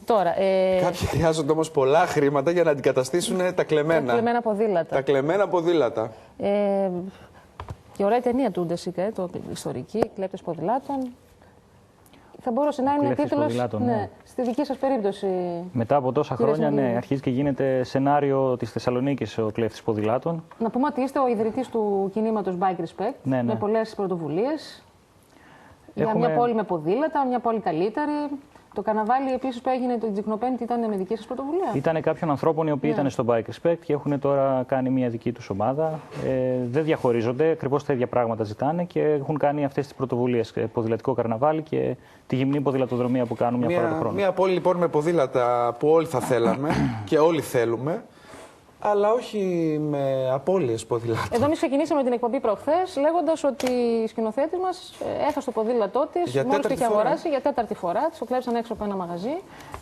Τώρα, κάποιοι χρειάζονται όμως πολλά χρήματα για να αντικαταστήσουν τα κλεμμένα. Τα κλεμμένα ποδήλατα. Τα κλεμμένα ποδήλατα. Και ωραία ταινία του Ντεσίκα, το ιστορική, κλέπτες ποδηλάτων. Θα μπορούσε να είναι τίτλος, ναι, στη δική σας περίπτωση. Μετά από τόσα χρόνια, ναι, αρχίζει και γίνεται σενάριο της Θεσσαλονίκης ο κλέφτης ποδηλάτων. Να πούμε ότι είστε ο ιδρυτής του κινήματος Bike Respect, ναι. με πολλές πρωτοβουλίες. Για μια πόλη με ποδήλατα, μια πόλη καλύτερη. Το καρναβάλι επίσης που έγινε την Τζικνοπέμπτη ήταν με δική σας πρωτοβουλία. Ήταν κάποιων ανθρώπων οι οποίοι ήταν στο Bike Respect και έχουν τώρα κάνει μια δική τους ομάδα. Δεν διαχωρίζονται, ακριβώς τα ίδια πράγματα ζητάνε και έχουν κάνει αυτές τις πρωτοβουλίες. Ποδηλατικό καρναβάλι και τη γυμνή ποδηλατοδρομία που κάνουν μια φορά το χρόνο. Μια πόλη λοιπόν με ποδήλατα που όλοι θα θέλαμε και όλοι θέλουμε. Αλλά όχι με απώλειες ποδηλάτων. Εδώ εμείς ξεκινήσαμε την εκπομπή προχθές λέγοντας ότι η σκηνοθέτης μας έχασε το ποδήλατό της μόλις το είχε αγοράσει για τέταρτη φορά. Της το κλέψαν έξω από ένα μαγαζί.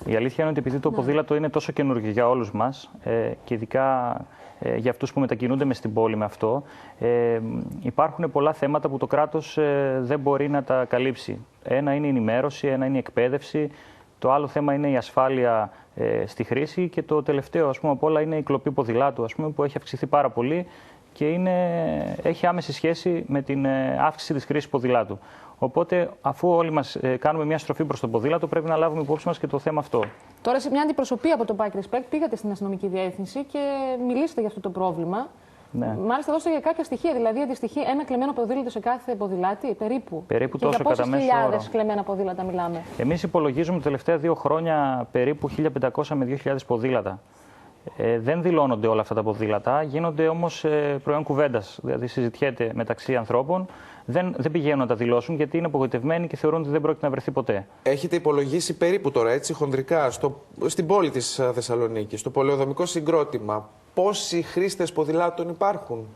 Η αλήθεια είναι ότι επειδή το ποδήλατο είναι τόσο καινούργιο για όλους μας και ειδικά για αυτούς που μετακινούνται μες στην πόλη με αυτό, υπάρχουν πολλά θέματα που το κράτος δεν μπορεί να τα καλύψει. Ένα είναι η ενημέρωση, ένα είναι η εκπαίδευση. Το άλλο θέμα είναι η ασφάλεια στη χρήση και το τελευταίο, ας πούμε, από όλα είναι η κλοπή ποδηλάτου, ας πούμε, που έχει αυξηθεί πάρα πολύ και έχει άμεση σχέση με την αύξηση της χρήσης ποδηλάτου. Οπότε, αφού όλοι μας κάνουμε μια στροφή προς το ποδήλατο, πρέπει να λάβουμε υπόψη μας και το θέμα αυτό. Τώρα, σε μια αντιπροσωπεία από το Bike Respect, πήγατε στην αστυνομική διεύθυνση και μιλήσατε για αυτό το πρόβλημα. Ναι. Μάλιστα, δώσετε για κάποια στοιχεία. Δηλαδή, αντιστοιχεί ένα κλεμμένο ποδήλατο σε κάθε ποδηλάτη, περίπου. Περίπου και τόσο για κατά μέσο όρο. Χιλιάδες κλεμμένα ποδήλατα μιλάμε. Εμείς υπολογίζουμε τα τελευταία 2 χρόνια περίπου 1.500 με 2.000 ποδήλατα. Δεν δηλώνονται όλα αυτά τα ποδήλατα, γίνονται όμως προϊόν κουβέντας. Δηλαδή, συζητιέται μεταξύ ανθρώπων. Δεν πηγαίνουν να τα δηλώσουν γιατί είναι απογοητευμένοι και θεωρούν ότι δεν πρόκειται να βρεθεί ποτέ. Έχετε υπολογίσει περίπου τώρα, έτσι, χονδρικά, στην πόλη της Θεσσαλονίκης, στο πολεοδομικό συγκρότημα, πόσοι χρήστες ποδηλάτων υπάρχουν?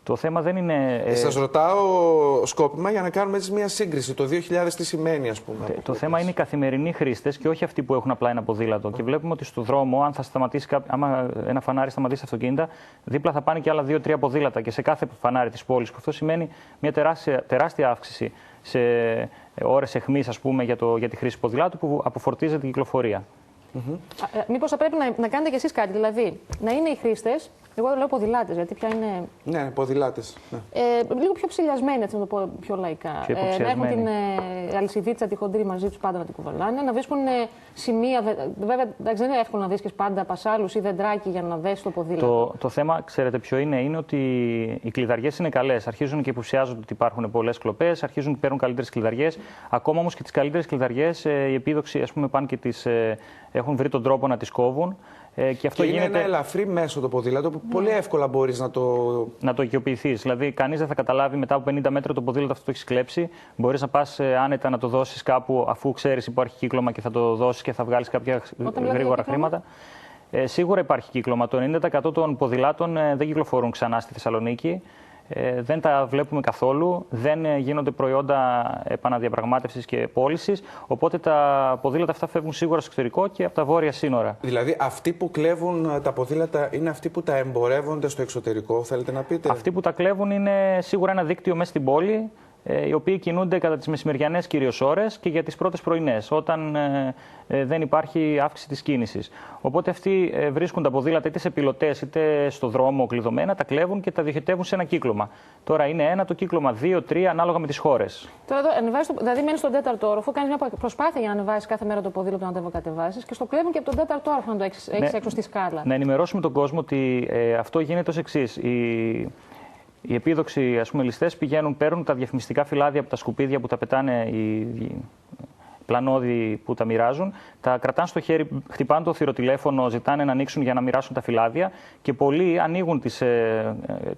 Το θέμα δεν είναι. Σας ρωτάω σκόπιμα για να κάνουμε έτσι μια σύγκριση. Το 2000 τι σημαίνει, ας πούμε. Το θέμα είναι οι καθημερινοί χρήστες και όχι αυτοί που έχουν απλά ένα ποδήλατο. Και βλέπουμε ότι στο δρόμο, αν θα σταματήσει άμα ένα φανάρι σταματήσει αυτοκίνητα, δίπλα θα πάνε και άλλα 2-3 ποδήλατα και σε κάθε φανάρι της πόλης. Αυτό σημαίνει μια τεράστια αύξηση σε ώρες αιχμής, ας πούμε, για τη χρήση ποδηλάτου που αποφορτίζεται η κυκλοφορία. Μήπως θα πρέπει να κάνετε κι εσείς κάτι, δηλαδή να είναι οι χρήστες, εγώ λέω ποδηλάτες, γιατί πια είναι. Ναι, ποδηλάτες. Ναι. Λίγο πιο ψηλιασμένοι, έτσι να το πω πιο λαϊκά. Να έχουν την αλυσιδίτσα, τη χοντρή μαζί τους πάντα να την κουβαλάνε, να βρίσκουν σημεία. Βέβαια, δεν είναι εύκολο να βρίσκεις πάντα πασάλους ή δεντράκι για να δες το ποδήλατο. Το θέμα, ξέρετε ποιο είναι ότι οι κλειδαριές είναι καλές. Αρχίζουν και υποψιάζονται ότι υπάρχουν πολλές κλοπές, αρχίζουν και παίρνουν καλύτερες κλειδαριές. Ακόμα όμως και τις καλύτερες κλειδαριές, οι επίδοξοι, ας πούμε, πάνε και έχουν βρει τον τρόπο να τις κόβουν. Και αυτό είναι γίνεται... ένα ελαφρύ μέσο το ποδήλατο που πολύ εύκολα μπορείς να το οικειοποιηθείς. Δηλαδή, κανείς δεν θα καταλάβει μετά από 50 μέτρα το ποδήλατο αυτό το έχεις κλέψει. Μπορείς να πας άνετα να το δώσεις κάπου αφού ξέρεις υπάρχει κύκλωμα και θα το δώσεις και θα βγάλεις κάποια γρήγορα χρήματα. Σίγουρα υπάρχει κύκλωμα. Το 90% των ποδηλάτων δεν κυκλοφορούν ξανά στη Θεσσαλονίκη. Δεν τα βλέπουμε καθόλου, δεν γίνονται προϊόντα επαναδιαπραγμάτευσης και πώλησης, οπότε τα ποδήλατα αυτά φεύγουν σίγουρα στο εξωτερικό και από τα βόρεια σύνορα. Δηλαδή αυτοί που κλέβουν τα ποδήλατα είναι αυτοί που τα εμπορεύονται στο εξωτερικό, θέλετε να πείτε? Αυτοί που τα κλέβουν είναι σίγουρα ένα δίκτυο μέσα στην πόλη, οι οποίοι κινούνται κατά τις μεσημεριανές κυρίως ώρες και για τις πρώτες πρωινές, όταν δεν υπάρχει αύξηση της κίνησης. Οπότε αυτοί βρίσκουν τα ποδήλατα είτε σε πιλωτές είτε στο δρόμο κλειδωμένα, τα κλέβουν και τα διοχετεύουν σε ένα κύκλωμα. Τώρα είναι ένα το κύκλωμα, 2-3 ανάλογα με τις χώρες. Τώρα εδώ, δηλαδή μένεις στον 4ο όροφο, κάνεις μια προσπάθεια για να ανεβάσεις κάθε μέρα το ποδήλατο να το κατεβάσεις και στο κλέβουν και από τον 4ο όροφο να το έχεις έξω στη σκάλα. Να ενημερώσουμε τον κόσμο ότι αυτό γίνεται ως εξής. Οι επίδοξοι, ας πούμε, ληστές παίρνουν τα διαφημιστικά φυλάδια από τα σκουπίδια που τα πετάνε οι πλανώδοι που τα μοιράζουν, τα κρατάνε στο χέρι, χτυπάνε το θηροτηλέφωνο, ζητάνε να ανοίξουν για να μοιράσουν τα φυλάδια και πολλοί ανοίγουν τις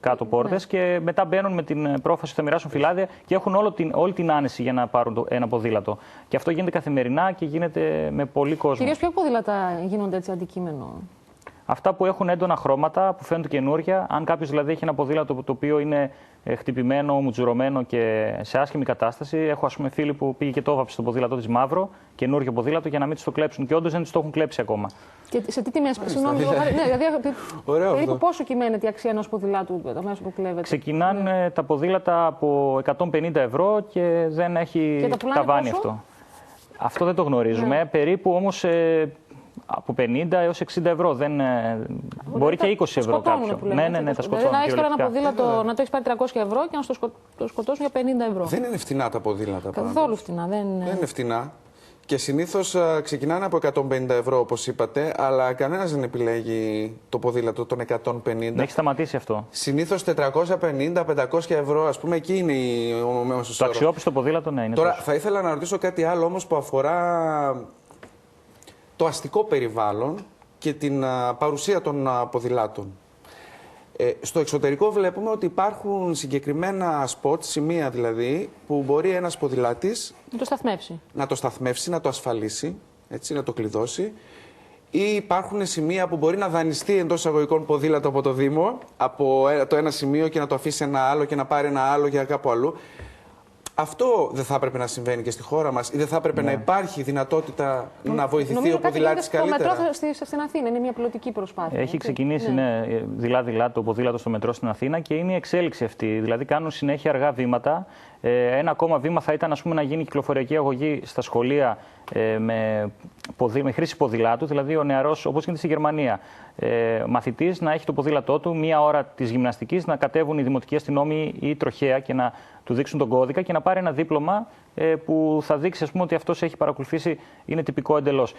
κάτω πόρτες και μετά μπαίνουν με την πρόφαση ότι θα μοιράσουν φυλάδια και έχουν όλη την άνεση για να πάρουν ένα ποδήλατο. Και αυτό γίνεται καθημερινά και γίνεται με πολύ κόσμο. Κυρίως ποια ποδήλατα γίνονται έτσι αντικείμενο? Αυτά που έχουν έντονα χρώματα, που φαίνονται καινούρια. Αν κάποιος δηλαδή έχει ένα ποδήλατο το οποίο είναι χτυπημένο, μουτζουρωμένο και σε άσχημη κατάσταση. Έχω, ας πούμε, φίλοι που πήγε και το έβαψε στο ποδήλατό της μαύρο, καινούριο ποδήλατο, για να μην τους το κλέψουν. Και όντως δεν τους το έχουν κλέψει ακόμα. Και σε τι τιμές, συγγνώμη, περίπου πόσο κυμαίνεται η αξία ενός ποδηλάτου το μέσο που κλέβεται? Ξεκινάνε τα ποδήλατα από 150 ευρώ και δεν έχει ταβάνι αυτό. Αυτό δεν το γνωρίζουμε. Περίπου όμως από 50 έως 60 ευρώ. Δεν, μπορεί και 20 ευρώ κάποιο. Ναι, τα σκοτώνουν. Να έχει τώρα ένα ποδήλατο, να το έχει πάρει 300 ευρώ και να το σκοτώσουν για 50 ευρώ. Δεν είναι φτηνά τα ποδήλατα. Καθόλου φτηνά. Δεν είναι φτηνά. Και συνήθως ξεκινάνε από 150 ευρώ, όπως είπατε, αλλά κανένας δεν επιλέγει το ποδήλατο των 150. Έχει σταματήσει αυτό. Συνήθως 450-500 ευρώ, ας πούμε, εκεί είναι ο μέσος όρος. Το αξιόπιστο ποδήλατο, ναι, είναι. Τώρα, τόσο. θα ήθελα να ρωτήσω κάτι άλλο όμως που αφορά το αστικό περιβάλλον και την παρουσία των ποδηλάτων. Στο εξωτερικό βλέπουμε ότι υπάρχουν συγκεκριμένα σποτ, σημεία δηλαδή, που μπορεί ένας ποδηλάτης να το σταθμεύσει. Να το σταθμεύσει, να το ασφαλίσει, έτσι, να το κλειδώσει. Ή υπάρχουν σημεία που μπορεί να δανειστεί εντός εισαγωγικών ποδήλατο από το Δήμο, από το ένα σημείο και να το αφήσει ένα άλλο και να πάρει ένα άλλο για κάπου αλλού. Αυτό δεν θα έπρεπε να συμβαίνει και στη χώρα μας, ή δεν θα έπρεπε να υπάρχει δυνατότητα να βοηθηθεί ο ποδηλάτης καλύτερα? Το μετρό στην Αθήνα είναι μια πιλωτική προσπάθεια. Έχει ξεκινήσει δειλά-δειλά το ποδήλατο στο μετρό στην Αθήνα και είναι η εξέλιξη αυτή. Δηλαδή κάνουν συνέχεια αργά βήματα. Ένα ακόμα βήμα θα ήταν, ας πούμε, να γίνει κυκλοφοριακή αγωγή στα σχολεία με χρήση ποδηλάτου. Δηλαδή ο νεαρός, όπως γίνεται στη Γερμανία, μαθητής να έχει το ποδήλατό του μία ώρα της γυμναστικής, να κατέβουν οι δημοτικοί αστυνόμοι ή η τροχέα και να του δείξουν τον κώδικα και να πάρει ένα δίπλωμα που θα δείξει, ας πούμε, ότι αυτός έχει παρακολουθήσει, είναι τυπικό εντελώς.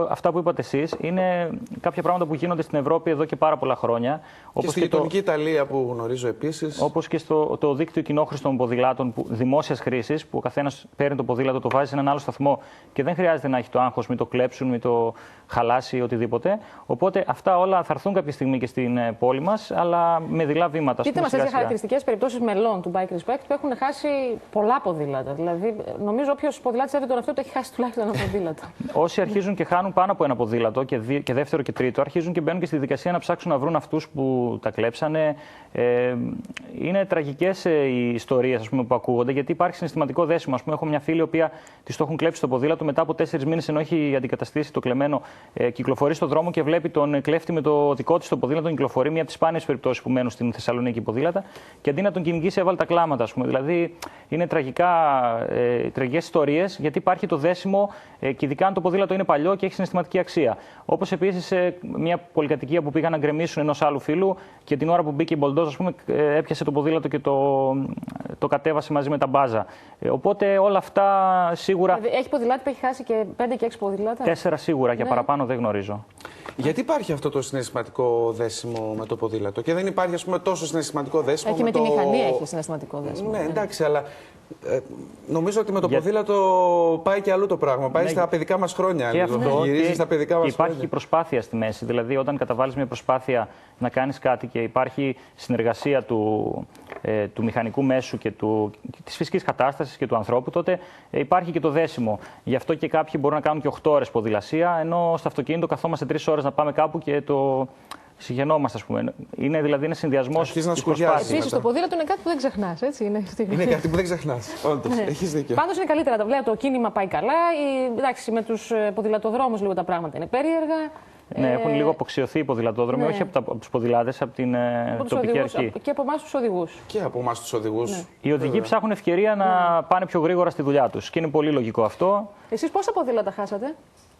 Αυτά που είπατε εσείς είναι κάποια πράγματα που γίνονται στην Ευρώπη εδώ και πάρα πολλά χρόνια. Και στη γειτονική Ιταλία που γνωρίζω επίσης. Όπως και το δίκτυο κοινόχρηστων ποδηλάτων δημόσιας χρήσης, που ο καθένας παίρνει το ποδήλατο, το βάζει σε έναν άλλο σταθμό και δεν χρειάζεται να έχει το άγχος, μην το κλέψουν, μην το χαλάσει ή οτιδήποτε. Οπότε αυτά όλα θα έρθουν κάποια στιγμή και στην πόλη μας, αλλά με δειλά βήματα. Πείτε μας έτσι χαρακτηριστικές περιπτώσεις μελών του Bike Respect που έχουν χάσει πολλά ποδήλατα. Δηλαδή, νομίζω όποιος ποδηλάτης σέβεται τον εαυτό του έχει χάσει τουλάχιστον ένα ποδήλατο. Όσοι αρχίζουν και χάνουν πάνω από ένα ποδήλατο και δεύτερο και τρίτο, αρχίζουν και μπαίνουν και στη δικασία να ψάξουν να βρουν αυτούς που τα κλέψανε. Είναι τραγικές οι ιστορίες, ας πούμε, που ακούγονται, γιατί υπάρχει συναισθηματικό δέσιμο. Ας πούμε, έχω μια φίλη, η οποία της το έχουν κλέψει το ποδήλατο μετά από 4 μήνες, ενώ έχει αντικαταστήσει το κλεμμένο, κυκλοφορεί στον δρόμο και βλέπει τον κλέφτη με το δικό της το ποδήλατο. Κυκλοφορεί, μια από τις σπάνιες περιπτώσεις που μένουν στην Θεσσαλονίκη ποδήλατα, και αντί να τον κυνηγήσει, έβαλε τα κλάματα, ας πούμε. Δηλαδή, είναι τραγικές ιστορίες, γιατί υπάρχει το δέσιμο, και ειδικά αν το ποδήλατο είναι παλιό και έχει συναισθηματική αξία. Όπως επίσης μια πολυκατοικία που πήγαν να γκρεμίσουν ενός άλλου φίλου και την ώρα που μπήκε η μπολντόζ, ας πούμε, έπιασε το ποδήλατο και το κατέβασε μαζί με τα μπάζα. Οπότε όλα αυτά σίγουρα. Έχει ποδηλάτη που έχει χάσει και 5 και 6 ποδήλατα. 4 σίγουρα, για παραπάνω δεν γνωρίζω. Γιατί υπάρχει αυτό το συναισθηματικό δέσιμο με το ποδήλατο και δεν υπάρχει, ας πούμε, τόσο συναισθηματικό δέσιμο με τη μηχανή έχει συναισθηματικό δέσιμο. Ναι, εντάξει, αλλά νομίζω ότι με το ποδήλατο πάει και αλλού το πράγμα. Πάει στα παιδικά μας χρόνια. Και αυτό, γυρίζει στα παιδικά μας χρόνια. Υπάρχει και προσπάθεια στη μέση. Δηλαδή, όταν καταβάλεις μια προσπάθεια να κάνεις κάτι και υπάρχει συνεργασία του μηχανικού μέσου και της φυσικής κατάστασης και του ανθρώπου, τότε υπάρχει και το δέσιμο. Γι' αυτό και κάποιοι μπορούν να κάνουν και 8 ώρες ποδηλασία, ενώ στο αυτοκίνητο καθόμαστε 3 ώρες να πάμε κάπου και το συγγενόμαστε, ας πούμε. Είναι συνδυασμός της προσπάθειας. Επίσης, το ποδήλατο είναι κάτι που δεν ξεχνάς, έτσι. Είναι κάτι που δεν ξεχνάς. Όντως, έχεις δίκιο. Πάντως είναι καλύτερα. Το κίνημα πάει καλά. Εντάξει, με τους ποδηλατοδρόμους λίγο τα πράγματα είναι περίεργα. Ναι, έχουν λίγο αποξιωθεί οι ποδηλατόδρομοι, όχι από τους ποδηλάτες, από την τοπική αρχή. Και από εμάς τους οδηγούς. Και από εμάς τους οδηγούς. Ναι. Οι οδηγοί ψάχνουν ευκαιρία να πάνε πιο γρήγορα στη δουλειά τους. Και είναι πολύ λογικό αυτό. Εσείς πόσα ποδήλατα χάσατε?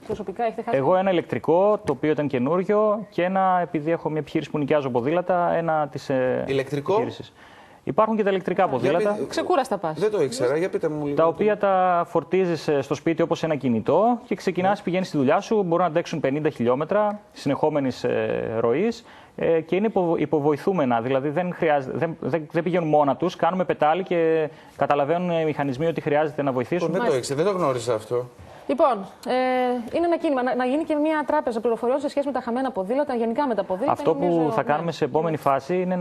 Προσωπικά έχετε χάσει? Εγώ ένα ηλεκτρικό, το οποίο ήταν καινούριο, και ένα, επειδή έχω μια επιχείρηση που νοικιάζω ποδήλατα, ένα της επιχείρησης. Υπάρχουν και τα ηλεκτρικά ποδήλατα. Ξεκούραστα πας. Δεν το ήξερα, για πείτε μου λίγο. Τα οποία τα φορτίζεις στο σπίτι όπως ένα κινητό και ξεκινάς, πηγαίνεις στη δουλειά σου. Μπορούν να αντέξουν 50 χιλιόμετρα συνεχόμενης ροής και είναι υποβοηθούμενα. Δηλαδή δεν πηγαίνουν μόνα τους. Κάνουμε πετάλι και καταλαβαίνουν οι μηχανισμοί ότι χρειάζεται να βοηθήσουν. Δεν το ήξερα, δεν το γνώρισα αυτό. Λοιπόν, είναι ένα κίνημα. Να γίνει και μια τράπεζα πληροφοριών σε σχέση με τα χαμένα ποδήλατα, γενικά με τα ποδήλατα. Αυτό που θα κάνουμε σε επόμενη φάση είναι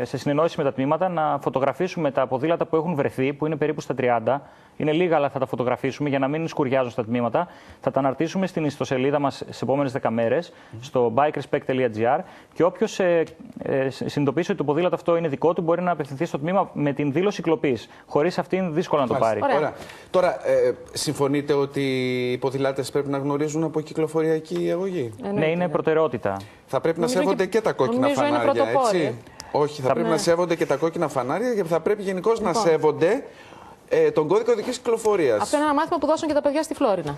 σε συνεννόηση με τα τμήματα, να φωτογραφίσουμε τα ποδήλατα που έχουν βρεθεί, που είναι περίπου στα 30. Είναι λίγα, αλλά θα τα φωτογραφίσουμε για να μην σκουριάζουν στα τμήματα. Θα τα αναρτήσουμε στην ιστοσελίδα μας σε επόμενες 10 μέρες, στο bikerespect.gr, και όποιος συνειδητοποιήσει ότι το ποδήλατο αυτό είναι δικό του, μπορεί να απευθυνθεί στο τμήμα με την δήλωση κλοπής. Χωρίς αυτήν, δύσκολο να το πάρει. Ωραία. Τώρα, συμφωνείτε ότι οι ποδηλάτες πρέπει να γνωρίζουν από κυκλοφοριακή αγωγή? Ναι, είναι προτεραιότητα. Θα πρέπει να σέβονται και τα κόκκινα φανάρια, έτσι. Όχι, θα πρέπει να σέβονται και τα κόκκινα φανάρια και θα πρέπει γενικώς να σέβονται τον κώδικα οδικής κυκλοφορίας. Αυτό είναι ένα μάθημα που δώσαν και τα παιδιά στη Φλόρινα.